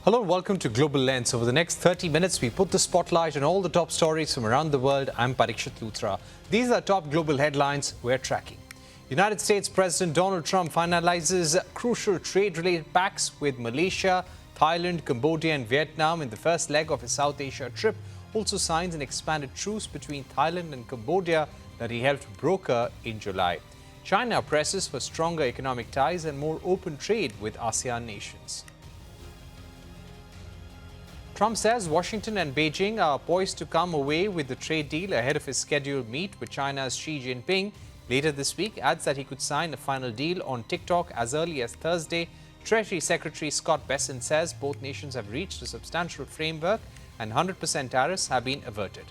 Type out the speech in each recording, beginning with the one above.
Hello and welcome to Global Lens. Over the next 30 minutes, we put the spotlight on all the top stories from around the world. I'm Parikshit Luthra. These are top global headlines we're tracking. United States President Donald Trump finalizes crucial trade-related pacts with Malaysia, Thailand, Cambodia and Vietnam in the first leg of his South Asia trip. Also signs an expanded truce between Thailand and Cambodia that he helped broker in July. China presses for stronger economic ties and more open trade with ASEAN nations. Trump says Washington and Beijing are poised to come away with the trade deal ahead of his scheduled meet with China's Xi Jinping later this week. Adds that he could sign a final deal on TikTok as early as Thursday. Treasury Secretary Scott Bessent says both nations have reached a substantial framework and 100% tariffs have been averted.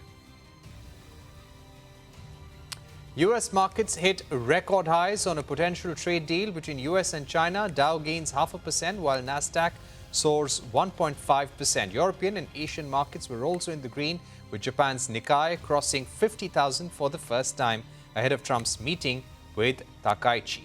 U.S. markets hit record highs on a potential trade deal between U.S. and China. Dow gains 0.5% while Nasdaq soars 1.5%. European and Asian markets were also in the green, with Japan's Nikkei crossing 50,000 for the first time ahead of Trump's meeting with Takaichi.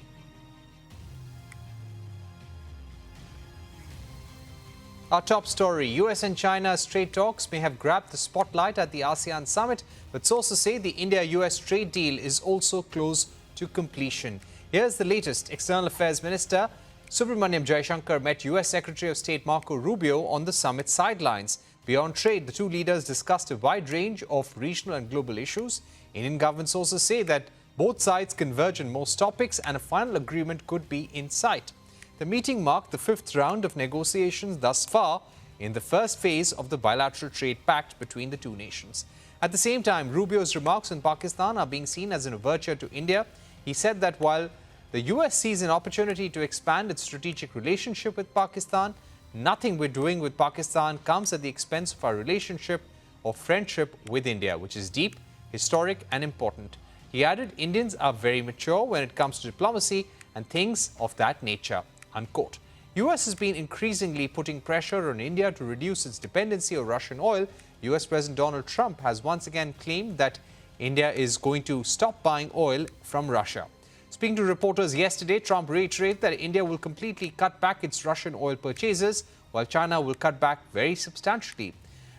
Our top story, US and China's trade talks may have grabbed the spotlight at the ASEAN summit, but sources say the India-US trade deal is also close to completion. Here's the latest. External Affairs Minister EAM Jaishankar met U.S. Secretary of State Marco Rubio on the summit sidelines. Beyond trade, the two leaders discussed a wide range of regional and global issues. Indian government sources say that both sides converge on most topics and a final agreement could be in sight. The meeting marked the fifth round of negotiations thus far in the first phase of the bilateral trade pact between the two nations. At the same time, Rubio's remarks on Pakistan are being seen as an overture to India. He said that while the U.S. sees an opportunity to expand its strategic relationship with Pakistan, nothing we're doing with Pakistan comes at the expense of our relationship or friendship with India, which is deep, historic and important. He added, Indians are very mature when it comes to diplomacy and things of that nature, unquote. U.S. has been increasingly putting pressure on India to reduce its dependency on Russian oil. U.S. President Donald Trump has once again claimed that India is going to stop buying oil from Russia. Speaking to reporters yesterday, Trump reiterated that India will completely cut back its Russian oil purchases, while China will cut back very substantially.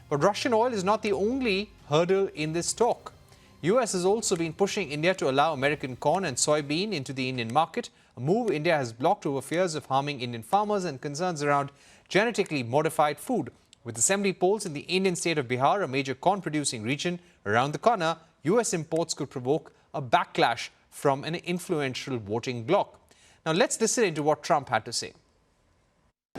But Russian oil is not the only hurdle in this talk. U.S. has also been pushing India to allow American corn and soybean into the Indian market, a move India has blocked over fears of harming Indian farmers and concerns around genetically modified food. With assembly polls in the Indian state of Bihar, a major corn-producing region, around the corner, U.S. imports could provoke a backlash from an influential voting bloc. Now let's listen into what Trump had to say.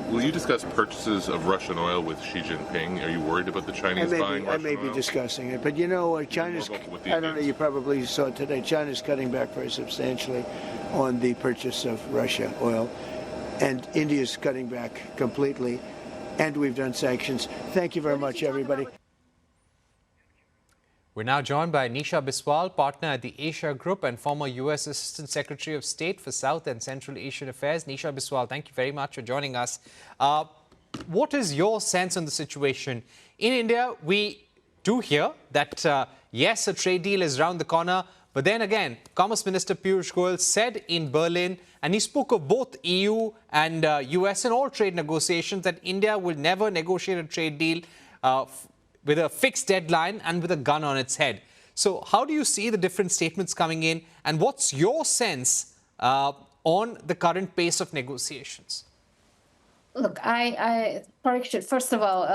Will you discuss purchases of Russian oil with Xi Jinping? Are you worried about the Chinese buying Russian oil? I may be discussing it, but you know, China's, I don't know, you probably saw it today, China's cutting back very substantially on the purchase of Russia oil, and India's cutting back completely, and we've done sanctions. Thank you very much, everybody. We're now joined by Nisha Biswal, partner at the Asia Group and former U.S. Assistant Secretary of State for South and Central Asian Affairs. Nisha Biswal, thank you very much for joining us. What is your sense on the situation? In India, we do hear that, yes, a trade deal is around the corner. But then again, Commerce Minister Piyush Goyal said in Berlin, and he spoke of both EU and U.S. in all trade negotiations, that India will never negotiate a trade deal with a fixed deadline and with a gun on its head. So how do you see the different statements coming in, and what's your sense on the current pace of negotiations? Look, Parikshit, first of all,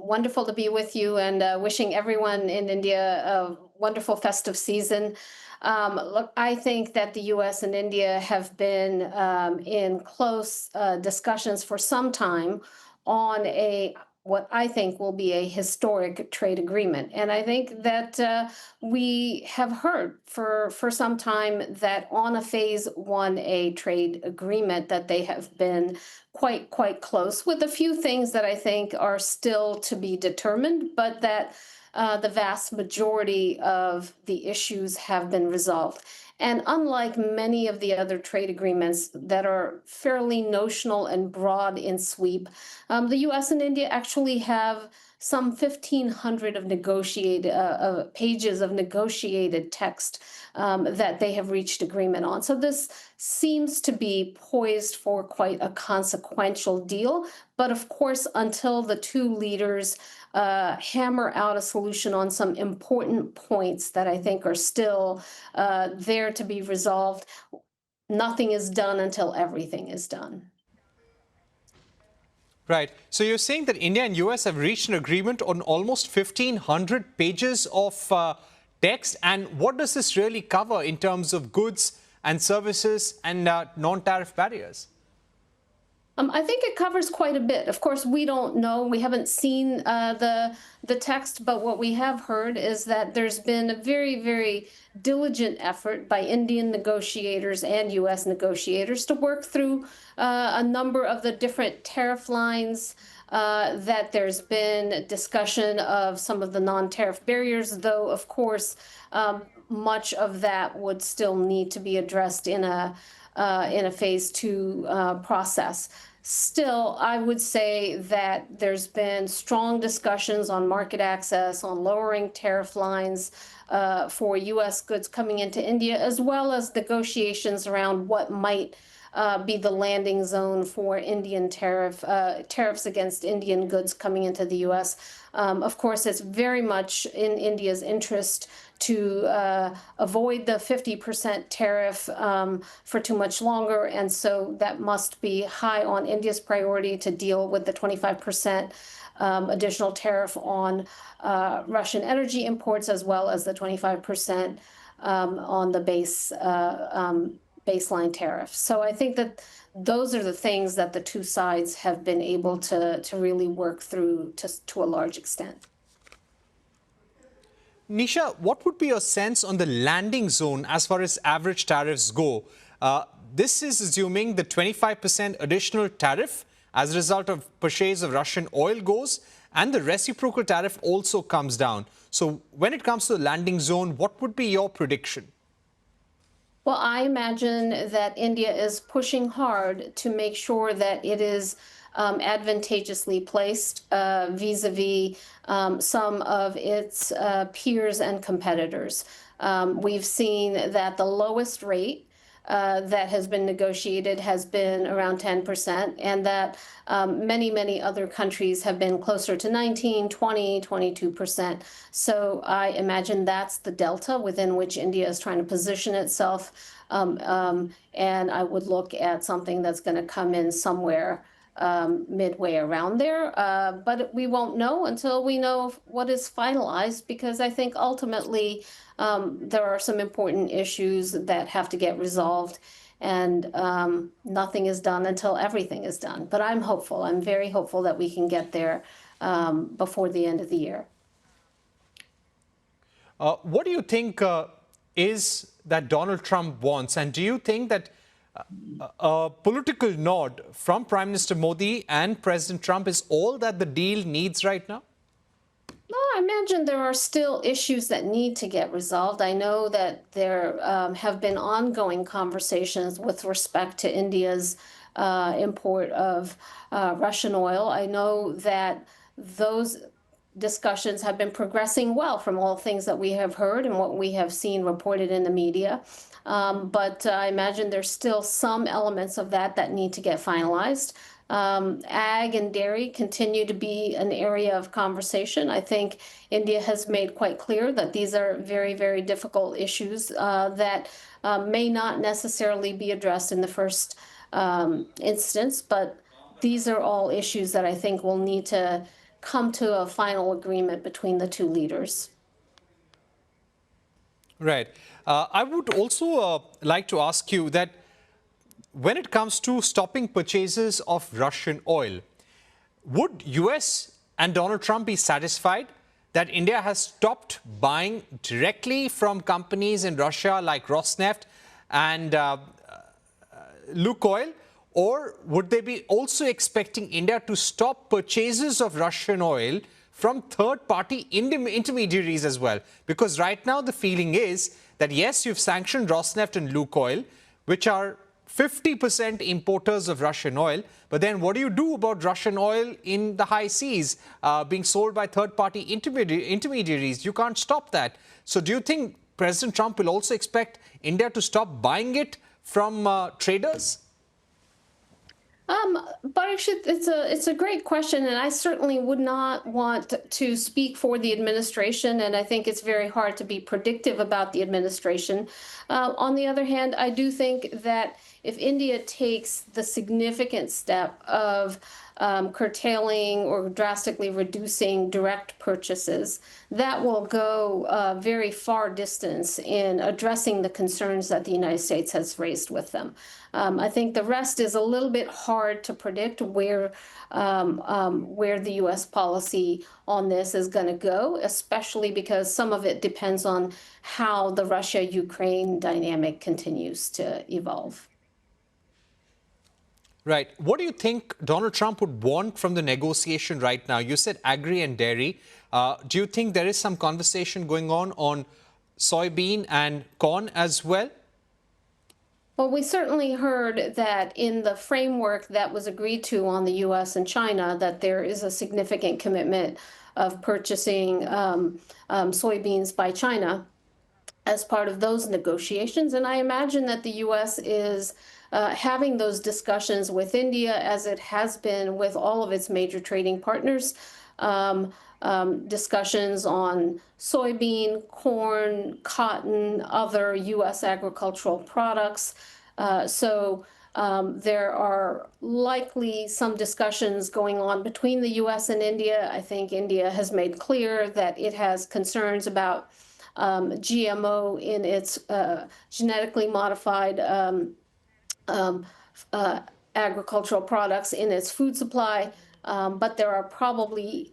wonderful to be with you, and wishing everyone in India a wonderful festive season. Look, I think that the U.S. and India have been in close discussions for some time on what I think will be a historic trade agreement. And I think that we have heard for some time that on a Phase 1A trade agreement that they have been quite close, with a few things that I think are still to be determined, but that the vast majority of the issues have been resolved. And unlike many of the other trade agreements that are fairly notional and broad in sweep, the U.S. and India actually have some 1,500 of negotiated pages of negotiated text that they have reached agreement on. So this seems to be poised for quite a consequential deal. But of course, until the two leaders hammer out a solution on some important points that I think are still there to be resolved, nothing is done until everything is done. Right. So you're saying that India and US have reached an agreement on almost 1,500 pages of text. And what does this really cover in terms of goods and services and non-tariff barriers? I think it covers quite a bit. Of course, we don't know. We haven't seen the text, but what we have heard is that there's been a very, very diligent effort by Indian negotiators and U.S. negotiators to work through a number of the different tariff lines, that there's been discussion of some of the non-tariff barriers, though, of course, much of that would still need to be addressed in a phase 2 process. Still, I would say that there's been strong discussions on market access, on lowering tariff lines for U.S. goods coming into India, as well as negotiations around what might be the landing zone for Indian tariffs against Indian goods coming into the U.S. Of course, it's very much in India's interest to avoid the 50% tariff for too much longer. And so that must be high on India's priority to deal with the 25% additional tariff on Russian energy imports, as well as the 25% on the baseline tariff. So I think that those are the things that the two sides have been able to really work through to a large extent. Nisha, what would be your sense on the landing zone as far as average tariffs go? This is assuming the 25% additional tariff as a result of purchase of Russian oil goes, and the reciprocal tariff also comes down. So when it comes to the landing zone, what would be your prediction? Well, I imagine that India is pushing hard to make sure that it is advantageously placed vis-a-vis some of its peers and competitors. We've seen that the lowest rate that has been negotiated has been around 10%, and that many, many other countries have been closer to 19, 20, 22%. So I imagine that's the delta within which India is trying to position itself. And I would look at something that's going to come in somewhere midway around there. But we won't know until we know what is finalized, because I think ultimately there are some important issues that have to get resolved, and nothing is done until everything is done. But I'm hopeful. I'm very hopeful that we can get there before the end of the year. What do you think is that Donald Trump wants? And do you think that a political nod from Prime Minister Modi and President Trump is all that the deal needs right now? No, I imagine there are still issues that need to get resolved. I know that there have been ongoing conversations with respect to India's import of Russian oil. I know that those discussions have been progressing well from all things that we have heard and what we have seen reported in the media. But I imagine there's still some elements of that need to get finalized. Ag and dairy continue to be an area of conversation. I think India has made quite clear that these are very, very difficult issues that may not necessarily be addressed in the first instance, but these are all issues that I think will need to come to a final agreement between the two leaders. Right. I would also like to ask you that when it comes to stopping purchases of Russian oil, would US and Donald Trump be satisfied that India has stopped buying directly from companies in Russia like Rosneft and Lukoil? Or would they be also expecting India to stop purchases of Russian oil from third-party intermediaries as well? Because right now the feeling is that, yes, you've sanctioned Rosneft and Lukoil, which are 50% importers of Russian oil. But then what do you do about Russian oil in the high seas being sold by third-party intermediaries? You can't stop that. So do you think President Trump will also expect India to stop buying it from traders? Parikshit, it's a great question, and I certainly would not want to speak for the administration, and I think it's very hard to be predictive about the administration. On the other hand, I do think that if India takes the significant step of curtailing or drastically reducing direct purchases, that will go a very far distance in addressing the concerns that the United States has raised with them. I think the rest is a little bit hard to predict where the U.S. policy on this is going to go, especially because some of it depends on how the Russia-Ukraine dynamic continues to evolve. Right. What do you think Donald Trump would want from the negotiation right now? You said agri and dairy. Do you think there is some conversation going on soybean and corn as well? Well, we certainly heard that in the framework that was agreed to on the U.S. and China, that there is a significant commitment of purchasing soybeans by China as part of those negotiations. And I imagine that the U.S. is having those discussions with India, as it has been with all of its major trading partners, discussions on soybean, corn, cotton, other U.S. agricultural products. So there are likely some discussions going on between the U.S. and India. I think India has made clear that it has concerns about GMO in its genetically modified agricultural products in its food supply, but there are probably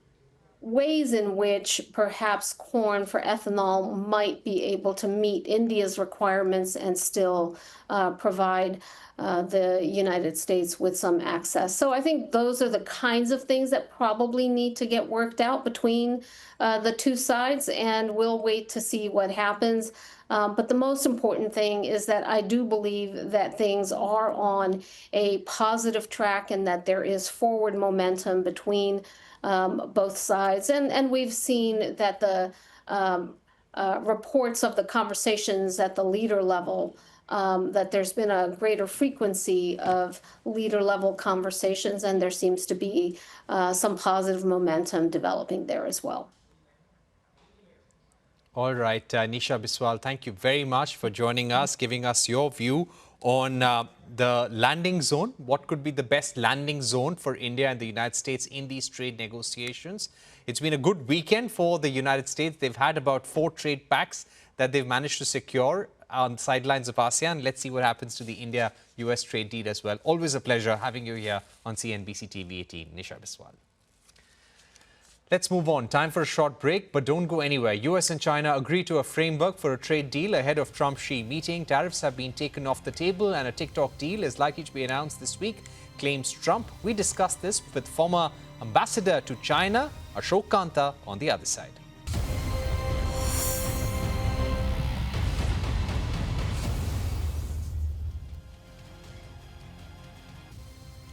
ways in which perhaps corn for ethanol might be able to meet India's requirements and still provide the United States with some access. So I think those are the kinds of things that probably need to get worked out between the two sides, and we'll wait to see what happens. But the most important thing is that I do believe that things are on a positive track and that there is forward momentum between both sides. And we've seen that the reports of the conversations at the leader level, that there's been a greater frequency of leader level conversations, and there seems to be some positive momentum developing there as well. All right, Nisha Biswal, thank you very much for joining us, giving us your view on the landing zone. What could be the best landing zone for India and the United States in these trade negotiations? It's been a good weekend for the United States. They've had about 4 trade pacts that they've managed to secure on the sidelines of ASEAN. Let's see what happens to the India-US trade deal as well. Always a pleasure having you here on CNBC-TV18. Nisha Biswal. Let's move on. Time for a short break, but don't go anywhere. U.S. and China agree to a framework for a trade deal ahead of Trump-Xi meeting. Tariffs have been taken off the table and a TikTok deal is likely to be announced this week, claims Trump. We discussed this with former ambassador to China, Ashok Kantha, on the other side.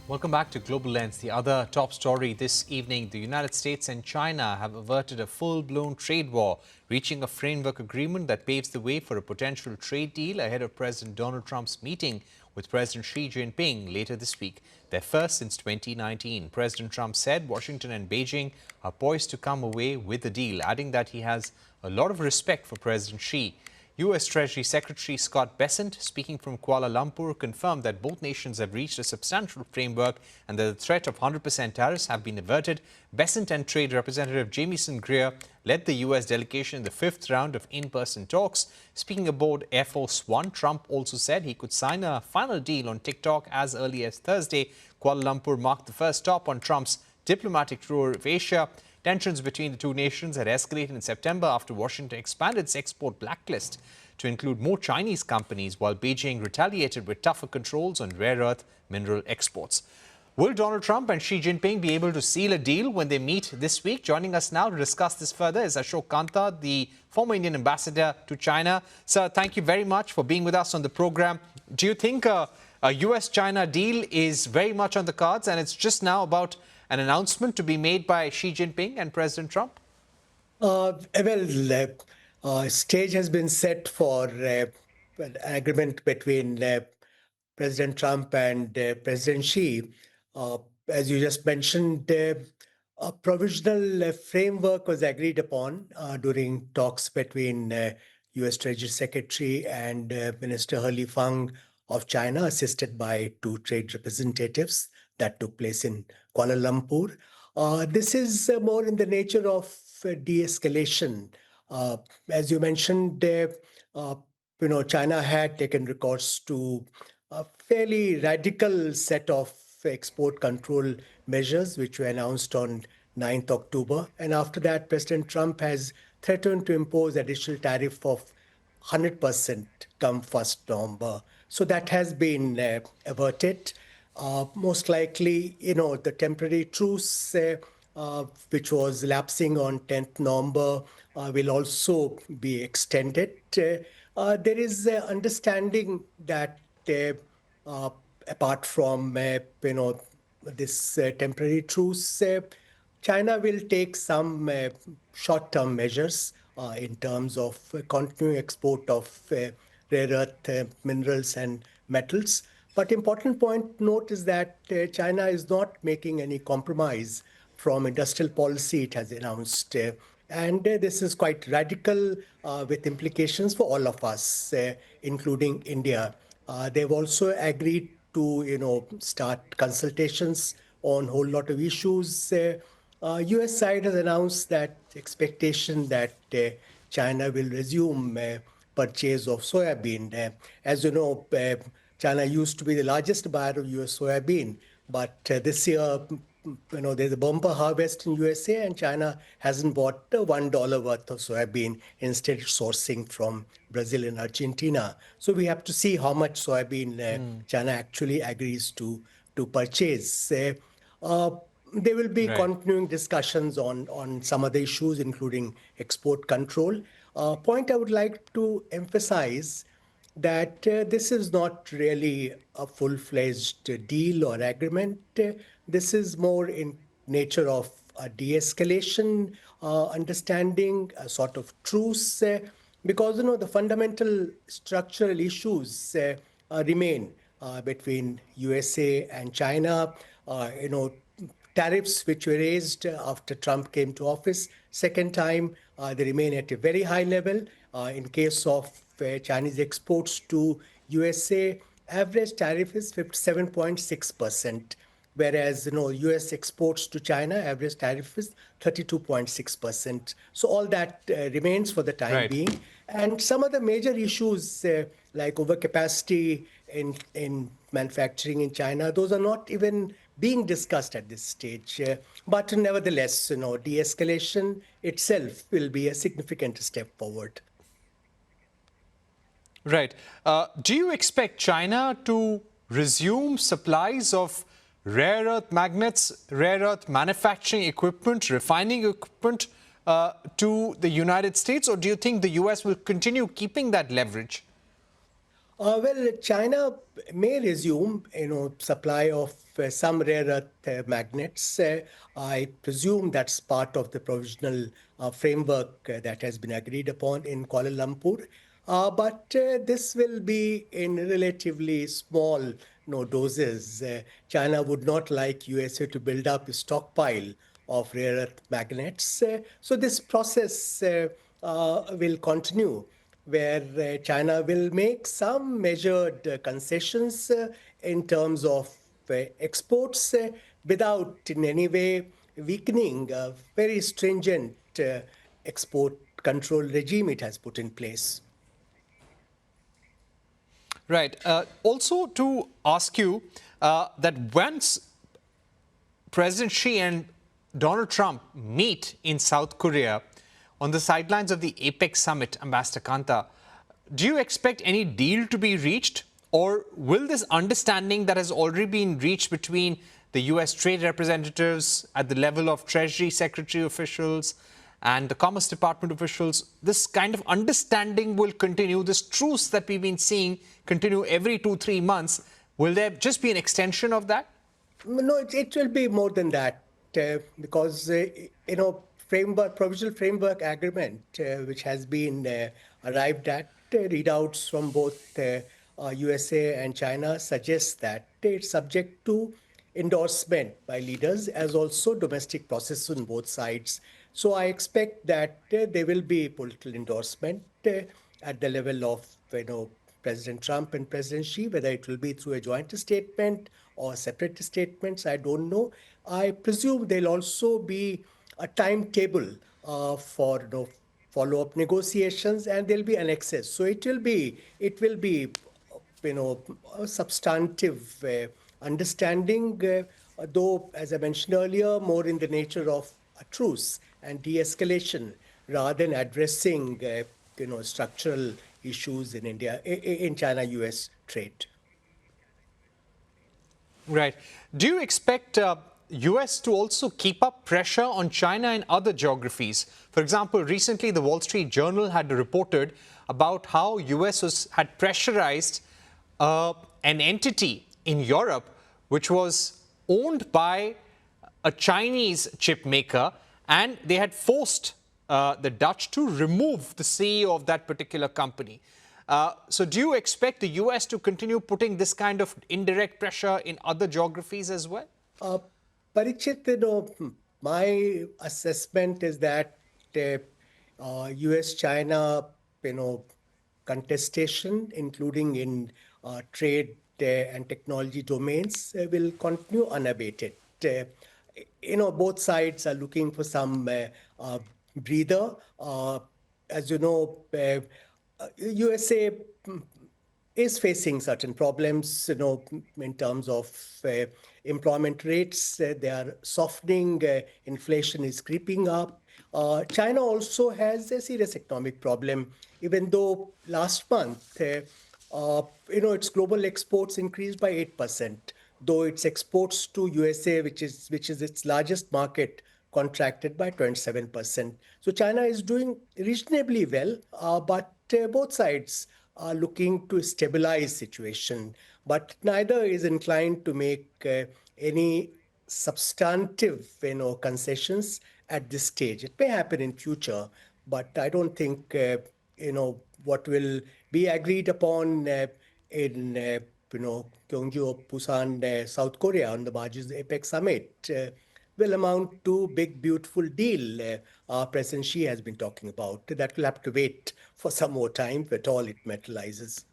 Welcome back to Global Lens. The other top story this evening, the United States and China have averted a full-blown trade war, reaching a framework agreement that paves the way for a potential trade deal ahead of President Donald Trump's meeting with President Xi Jinping later this week, their first since 2019. President Trump said Washington and Beijing are poised to come away with the deal, adding that he has a lot of respect for President Xi. U.S. Treasury Secretary Scott Bessent, speaking from Kuala Lumpur, confirmed that both nations have reached a substantial framework and that the threat of 100% tariffs have been averted. Bessent and Trade Representative Jamieson Greer led the U.S. delegation in the 5th round of in-person talks. Speaking aboard Air Force One, Trump also said he could sign a final deal on TikTok as early as Thursday. Kuala Lumpur marked the first stop on Trump's diplomatic tour of Asia. Tensions between the two nations had escalated in September after Washington expanded its export blacklist to include more Chinese companies, while Beijing retaliated with tougher controls on rare earth mineral exports. Will Donald Trump and Xi Jinping be able to seal a deal when they meet this week? Joining us now to discuss this further is Ashok Kantha, the former Indian ambassador to China. Sir, thank you very much for being with us on the program. Do you think a U.S. China deal is very much on the cards and it's just now about an announcement to be made by Xi Jinping and President Trump? Stage has been set for an agreement between President Trump and President Xi. As you just mentioned, a provisional framework was agreed upon during talks between U.S. Treasury Secretary and Minister He Fang of China, assisted by two trade representatives that took place in Kuala Lumpur. This is more in the nature of de-escalation. As you mentioned, China had taken recourse to a fairly radical set of export control measures, which were announced on 9th October. And after that, President Trump has threatened to impose additional tariff of 100% come 1st November. So that has been averted. Most likely, the temporary truce, which was lapsing on 10th November, will also be extended. There is understanding that apart from this temporary truce, China will take some short-term measures in terms of continuing export of rare earth minerals and metals. But important point to note is that China is not making any compromise from industrial policy it has announced. And this is quite radical with implications for all of us, including India. They've also agreed to, start consultations on a whole lot of issues. U.S. side has announced that expectation that China will resume purchase of soybean. As you know, China used to be the largest buyer of U.S. soybean, but this year, there's a bumper harvest in USA and China hasn't bought $1 worth of soybean, instead sourcing from Brazil and Argentina. So we have to see how much soybean China actually agrees to purchase. There will be continuing discussions on some other issues, including export control. Point I would like to emphasize that this is not really a full-fledged deal or agreement. This is more in nature of a de-escalation understanding, a sort of truce, because the fundamental structural issues remain between USA and China. Tariffs which were raised after Trump came to office second time, they remain at a very high level. In case of Chinese exports to USA, average tariff is 57.6%, whereas US exports to China, average tariff is 32.6%. So all that remains for the time being. And some of the major issues like overcapacity in manufacturing in China, those are not even being discussed at this stage. But nevertheless, de-escalation itself will be a significant step forward. Right. Do you expect China to resume supplies of rare earth magnets, rare earth manufacturing equipment, refining equipment to the United States, or do you think the US will continue keeping that leverage? Well, China may resume, supply of some rare earth magnets. I presume that's part of the provisional framework that has been agreed upon in Kuala Lumpur. But this will be in relatively small doses. China would not like USA to build up a stockpile of rare earth magnets. So this process will continue, where China will make some measured concessions in terms of exports without in any way weakening a very stringent export control regime it has put in place. Right. Also to ask you that once President Xi and Donald Trump meet in South Korea on the sidelines of the APEC summit, Ambassador Kantha, do you expect any deal to be reached, or will this understanding that has already been reached between the U.S. trade representatives at the level of Treasury Secretary officials and the Commerce Department officials, this kind of understanding will continue. This truce that we've been seeing continue every 2-3 months. Will there just be an extension of that? No, it will be more than that because, provisional framework agreement, which has been arrived at, readouts from both USA and China suggest that it's subject to endorsement by leaders as also domestic process on both sides. So I expect that there will be political endorsement at the level of President Trump and President Xi. Whether it will be through a joint statement or separate statements, I don't know. I presume there'll also be a timetable for follow-up negotiations, and there'll be annexes. So it will be a substantive understanding, though, as I mentioned earlier, more in the nature of a truce and de-escalation rather than addressing structural issues in China-US trade. Right. Do you expect U.S. to also keep up pressure on China in other geographies? For example, recently the Wall Street Journal had reported about how U.S. had pressurized an entity in Europe which was owned by a Chinese chip maker, and they had forced the Dutch to remove the CEO of that particular company. So do you expect the U.S. to continue putting this kind of indirect pressure in other geographies as well? Parikshit, my assessment is that U.S.-China, contestation, including in trade and technology domains, will continue unabated. Both sides are looking for some breather. As you know, USA is facing certain problems, in terms of employment rates. They are softening. Inflation is creeping up. China also has a serious economic problem, even though last month, its global exports increased by 8%, though its exports to USA, which is its largest market, contracted by 27%. So China is doing reasonably well, but both sides are looking to stabilize situation. But neither is inclined to make any substantive concessions at this stage. It may happen in future, but I don't think what will be agreed upon in Gyeongju or Busan, South Korea, on the margins of the APEC summit will amount to big, beautiful deal President Xi has been talking about. That will have to wait for some more time, if at all it materializes.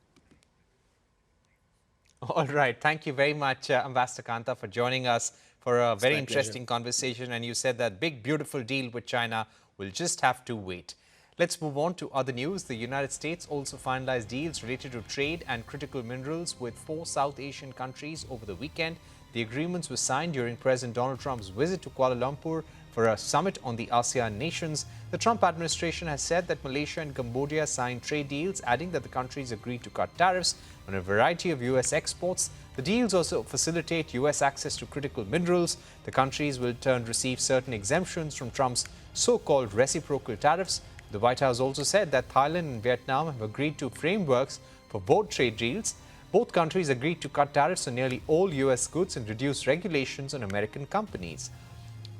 All right. Thank you very much, Ambassador Kantha, for joining us for a very interesting conversation. And you said that big, beautiful deal with China will just have to wait. Let's move on to other news. The United States also finalized deals related to trade and critical minerals with 4 South Asian countries over the weekend. The agreements were signed during President Donald Trump's visit to Kuala Lumpur for a summit on the ASEAN nations. The Trump administration has said that Malaysia and Cambodia signed trade deals, adding that the countries agreed to cut tariffs on a variety of U.S. exports. The deals also facilitate U.S. access to critical minerals. The countries will in turn receive certain exemptions from Trump's so-called reciprocal tariffs. The White House also said that Thailand and Vietnam have agreed to frameworks for both trade deals. Both countries agreed to cut tariffs on nearly all U.S. goods and reduce regulations on American companies.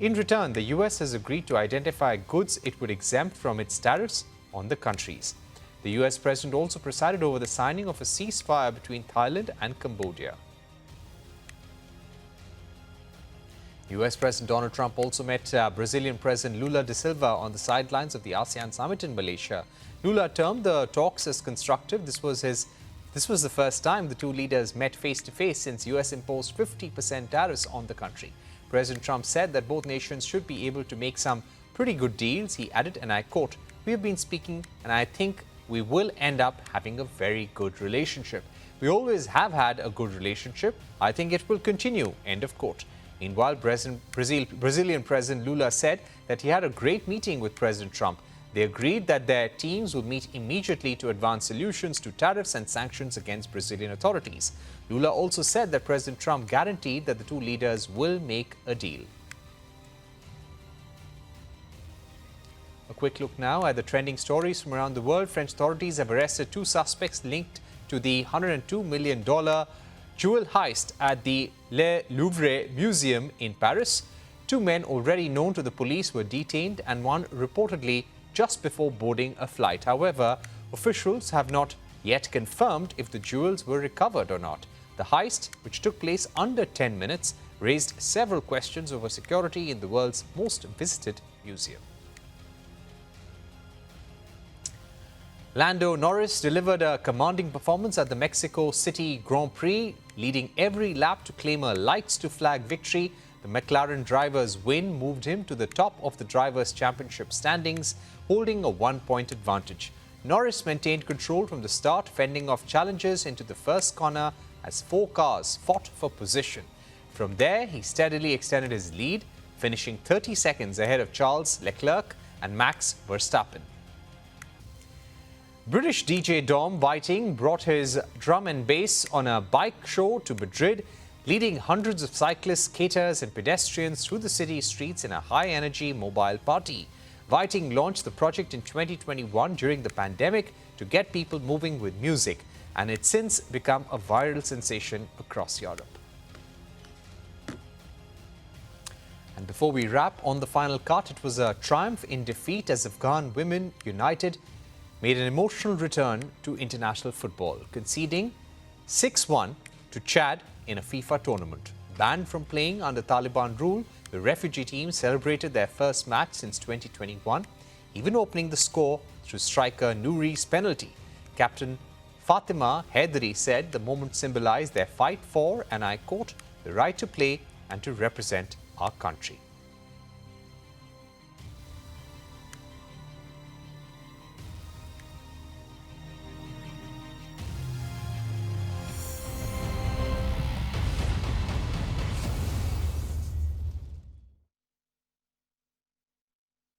In return, the U.S. has agreed to identify goods it would exempt from its tariffs on the countries. The U.S. President also presided over the signing of a ceasefire between Thailand and Cambodia. U.S. President Donald Trump also met Brazilian President Lula da Silva on the sidelines of the ASEAN summit in Malaysia. Lula termed the talks as constructive. This was the first time the two leaders met face-to-face since U.S. imposed 50% tariffs on the country. President Trump said that both nations should be able to make some pretty good deals. He added, and I quote, "We have been speaking, and I think we will end up having a very good relationship. We always have had a good relationship. I think it will continue," end of quote. Meanwhile, Brazilian President Lula said that he had a great meeting with President Trump. They agreed that their teams will meet immediately to advance solutions to tariffs and sanctions against Brazilian authorities. Lula also said that President Trump guaranteed that the two leaders will make a deal. A quick look now at the trending stories from around the world. French authorities have arrested two suspects linked to the $102 million jewel heist at the Le Louvre Museum in Paris. Two men already known to the police were detained and one reportedly just before boarding a flight. However, officials have not yet confirmed if the jewels were recovered or not. The heist, which took place under 10 minutes, raised several questions over security in the world's most visited museum. Lando Norris delivered a commanding performance at the Mexico City Grand Prix, leading every lap to claim a lights-to-flag victory. The McLaren driver's win moved him to the top of the Drivers' Championship standings, holding a one-point advantage. Norris maintained control from the start, fending off challenges into the first corner as four cars fought for position. From there, he steadily extended his lead, finishing 30 seconds ahead of Charles Leclerc and Max Verstappen. British DJ Dom Whiting brought his drum and bass on a bike show to Madrid, leading hundreds of cyclists, skaters and pedestrians through the city streets in a high-energy mobile party. Whiting launched the project in 2021 during the pandemic to get people moving with music, and it's since become a viral sensation across Europe. And before we wrap on the final cut, it was a triumph in defeat as Afghan women united made an emotional return to international football, conceding 6-1 to Chad in a FIFA tournament. Banned from playing under Taliban rule, the refugee team celebrated their first match since 2021, even opening the score through striker Nouri's penalty. Captain Fatima Haidari said the moment symbolized their fight for, and I quote, the right to play and to represent our country.